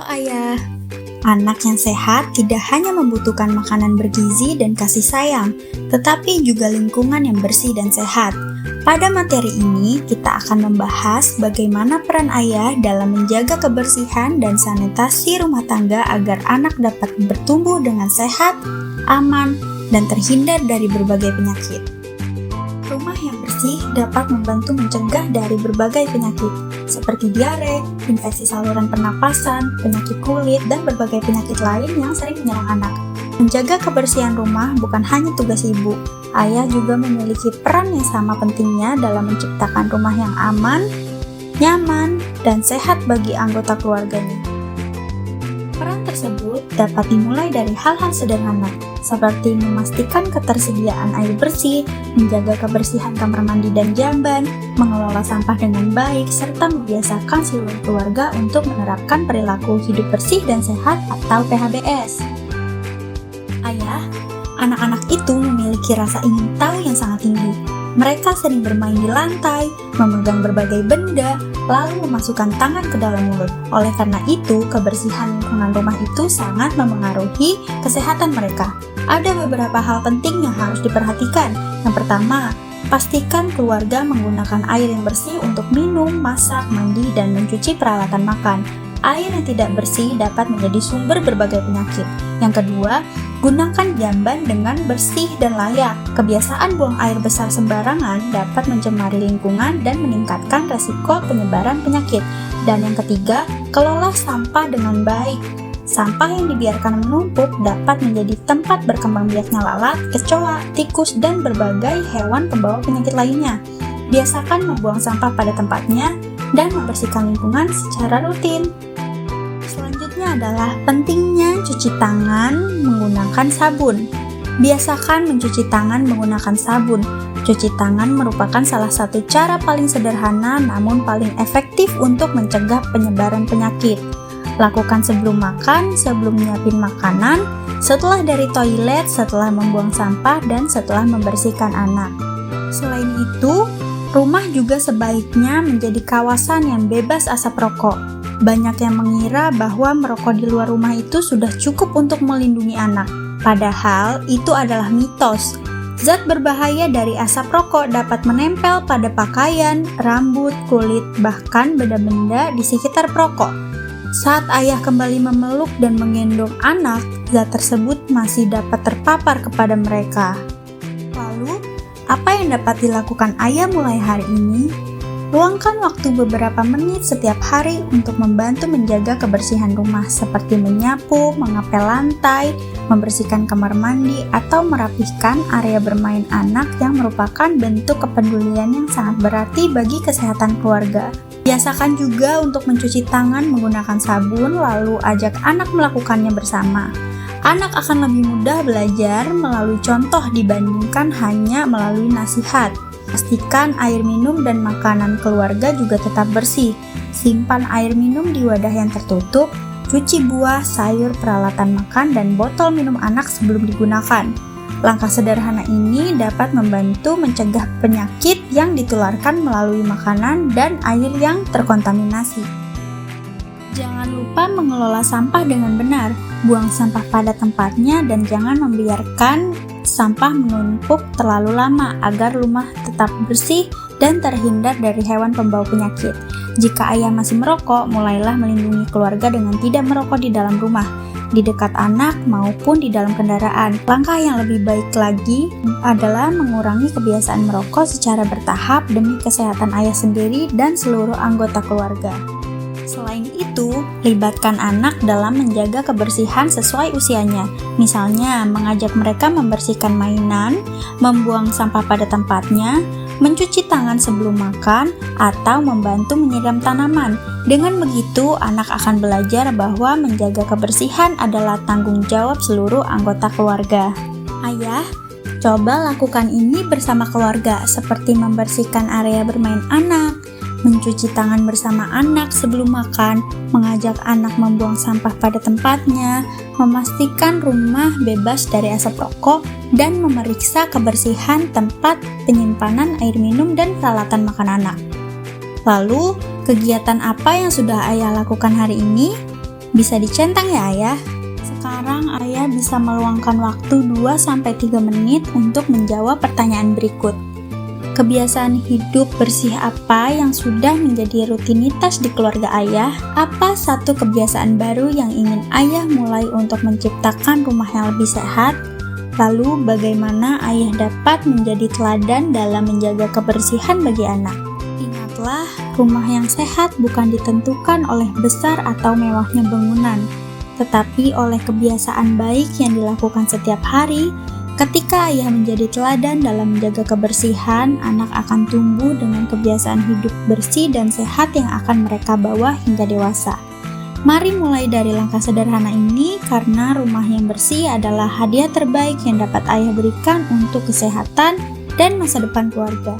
Ayah. Anak yang sehat tidak hanya membutuhkan makanan bergizi dan kasih sayang, tetapi juga lingkungan yang bersih dan sehat. Pada materi ini, kita akan membahas bagaimana peran ayah dalam menjaga kebersihan dan sanitasi rumah tangga agar anak dapat bertumbuh dengan sehat, aman, dan terhindar dari berbagai penyakit. Rumah yang bersih dapat membantu mencegah dari berbagai penyakit, seperti diare, infeksi saluran pernapasan, penyakit kulit, dan berbagai penyakit lain yang sering menyerang anak. Menjaga kebersihan rumah bukan hanya tugas ibu, ayah juga memiliki peran yang sama pentingnya dalam menciptakan rumah yang aman, nyaman, dan sehat bagi anggota keluarganya. Peran tersebut dapat dimulai dari hal-hal sederhana, seperti memastikan ketersediaan air bersih, menjaga kebersihan kamar mandi dan jamban, mengelola sampah dengan baik, serta membiasakan seluruh keluarga untuk menerapkan perilaku hidup bersih dan sehat atau PHBS. Ayah, anak-anak itu memiliki rasa ingin tahu yang sangat tinggi. Mereka sering bermain di lantai, memegang berbagai benda, lalu memasukkan tangan ke dalam mulut. Oleh karena itu, kebersihan lingkungan rumah itu sangat memengaruhi kesehatan mereka. Ada beberapa hal penting yang harus diperhatikan. Yang pertama, pastikan keluarga menggunakan air yang bersih untuk minum, masak, mandi, dan mencuci peralatan makan. Air yang tidak bersih dapat menjadi sumber berbagai penyakit. Yang kedua, gunakan jamban dengan bersih dan layak. Kebiasaan buang air besar sembarangan dapat mencemari lingkungan dan meningkatkan resiko penyebaran penyakit. Dan yang ketiga, kelola sampah dengan baik. Sampah yang dibiarkan menumpuk dapat menjadi tempat berkembang biaknya lalat, kecoa, tikus, dan berbagai hewan pembawa penyakit lainnya. Biasakan membuang sampah pada tempatnya dan membersihkan lingkungan secara rutin. Selanjutnya adalah pentingnya cuci tangan menggunakan sabun. Biasakan mencuci tangan menggunakan sabun. Cuci tangan merupakan salah satu cara paling sederhana namun paling efektif untuk mencegah penyebaran penyakit. Lakukan sebelum makan, sebelum nyiapin makanan, setelah dari toilet, setelah membuang sampah, dan setelah membersihkan anak. Selain itu, rumah juga sebaiknya menjadi kawasan yang bebas asap rokok. Banyak yang mengira bahwa merokok di luar rumah itu sudah cukup untuk melindungi anak. Padahal itu adalah mitos. Zat berbahaya dari asap rokok dapat menempel pada pakaian, rambut, kulit, bahkan benda-benda di sekitar perokok. Saat ayah kembali memeluk dan menggendong anak, zat tersebut masih dapat terpapar kepada mereka. Lalu, apa yang dapat dilakukan ayah mulai hari ini? Luangkan waktu beberapa menit setiap hari untuk membantu menjaga kebersihan rumah seperti menyapu, mengepel lantai, membersihkan kamar mandi, atau merapihkan area bermain anak yang merupakan bentuk kepedulian yang sangat berarti bagi kesehatan keluarga. Biasakan juga untuk mencuci tangan menggunakan sabun, lalu ajak anak melakukannya bersama. Anak akan lebih mudah belajar melalui contoh dibandingkan hanya melalui nasihat. Pastikan air minum dan makanan keluarga juga tetap bersih. Simpan air minum di wadah yang tertutup, cuci buah, sayur, peralatan makan, dan botol minum anak sebelum digunakan. Langkah sederhana ini dapat membantu mencegah penyakit yang ditularkan melalui makanan dan air yang terkontaminasi. Jangan lupa mengelola sampah dengan benar, buang sampah pada tempatnya dan jangan membiarkan sampah menumpuk terlalu lama agar rumah tetap bersih dan terhindar dari hewan pembawa penyakit. Jika ayah masih merokok, mulailah melindungi keluarga dengan tidak merokok di dalam rumah, di dekat anak maupun di dalam kendaraan. Langkah yang lebih baik lagi adalah mengurangi kebiasaan merokok secara bertahap demi kesehatan ayah sendiri dan seluruh anggota keluarga. Selain itu, libatkan anak dalam menjaga kebersihan sesuai usianya. Misalnya, mengajak mereka membersihkan mainan, membuang sampah pada tempatnya, mencuci tangan sebelum makan, atau membantu menyiram tanaman. Dengan begitu, anak akan belajar bahwa menjaga kebersihan adalah tanggung jawab seluruh anggota keluarga. Ayah, coba lakukan ini bersama keluarga, seperti membersihkan area bermain anak, mencuci tangan bersama anak sebelum makan, mengajak anak membuang sampah pada tempatnya, memastikan rumah bebas dari asap rokok, dan memeriksa kebersihan tempat penyimpanan air minum dan peralatan makan anak. Lalu, kegiatan apa yang sudah ayah lakukan hari ini? Bisa dicentang ya ayah? Sekarang ayah bisa meluangkan waktu 2-3 menit untuk menjawab pertanyaan berikut. Kebiasaan hidup bersih apa yang sudah menjadi rutinitas di keluarga ayah? Apa satu kebiasaan baru yang ingin ayah mulai untuk menciptakan rumah yang lebih sehat? Lalu bagaimana ayah dapat menjadi teladan dalam menjaga kebersihan bagi anak? Ingatlah, rumah yang sehat bukan ditentukan oleh besar atau mewahnya bangunan, tetapi oleh kebiasaan baik yang dilakukan setiap hari. Ketika ayah menjadi teladan dalam menjaga kebersihan, anak akan tumbuh dengan kebiasaan hidup bersih dan sehat yang akan mereka bawa hingga dewasa. Mari mulai dari langkah sederhana ini, karena rumah yang bersih adalah hadiah terbaik yang dapat ayah berikan untuk kesehatan dan masa depan keluarga.